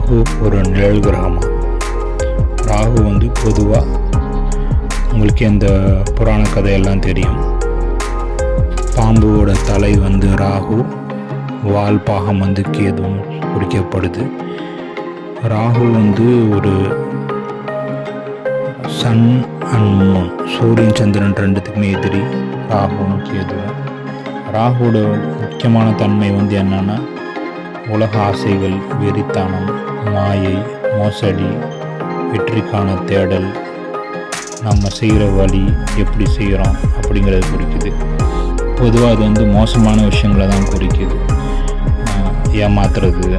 ராகு ஒரு நிழல் கிரகமாக. ராகு வந்து பொதுவாக உங்களுக்கு இந்த புராண கதையெல்லாம் தெரியும். பாம்போட தலை வந்து ராகு, வால் பாகம் வந்து கேதுவும் குறிக்கப்படுது. ராகு வந்து ஒரு Sun and Moon, Suriyan Chandran ரெண்டுத்துக்குமே எதிரி ராகுவும் கேதுவும். ராகுவோட முக்கியமான தன்மை வந்து என்னென்னா உலக ஆசைகள், வெறித்தனம், மாயை, மோசடி, வெற்றிக்கான தேடல், நம்ம செய்கிற வழி எப்படி செய்கிறோம் அப்படிங்கிறது குறிக்குது. பொதுவாக அது வந்து மோசமான விஷயங்களை தான் குறிக்குது. ஏமாத்துறது,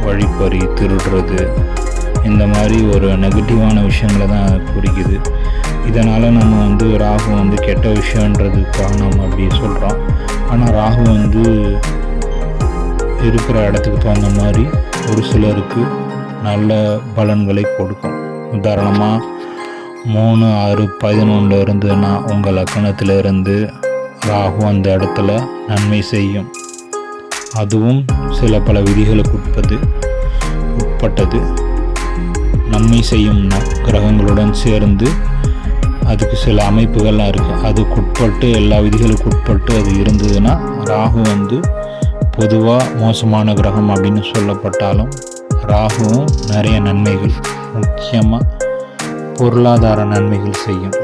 வழிப்பறி, திருடுறது, இந்த மாதிரி ஒரு நெகட்டிவான விஷயங்களை தான் குறிக்குது. இதனால் நம்ம வந்து ராகு வந்து கெட்ட விஷயன்றதுக்காக நம்ம அப்படி சொல்கிறோம். ஆனால் ராகு வந்து இருக்கிற இடத்துக்கு தகுந்த மாதிரி ஒரு சிலருக்கு நல்ல பலன்களை கொடுக்கும். உதாரணமாக 3, 6, 11 இருந்ததுன்னா உங்கள் லக்கணத்தில் இருந்து ராகு அந்த இடத்துல நன்மை செய்யும். அதுவும் சில பல விதிகளுக்கு உட்பட்டது. நன்மை செய்யும் கிரகங்களுடன் சேர்ந்து அதுக்கு சில அமைப்புகள்லாம் இருக்குது. அதுக்குட்பட்டு எல்லா விதிகளுக்கு உட்பட்டு அது இருந்ததுன்னா ராகு வந்து பொதுவாக மோசமான கிரகம் அப்படின்னு சொல்லப்பட்டாலும் ராகுவும் நிறைய நன்மைகள், முக்கியமாக பொருளாதார நன்மைகள் செய்யும்.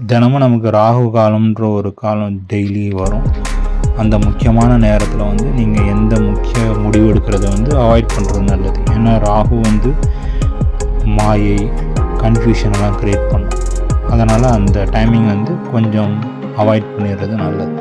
தினமும் நமக்கு ராகு காலம்ன்ற ஒரு காலம் டெய்லி வரும். அந்த முக்கியமான நேரத்தில் வந்து நீங்கள் எந்த முக்கிய முடிவு எடுக்கிறத வந்து அவாய்ட் பண்ணுறது நல்லது. ஏன்னா ராகு வந்து மாயை, கன்ஃபியூஷனெல்லாம் க்ரியேட் பண்ணும். அதனால் அந்த டைமிங் வந்து கொஞ்சம் அவாய்ட் பண்ணிடுறது நல்லது.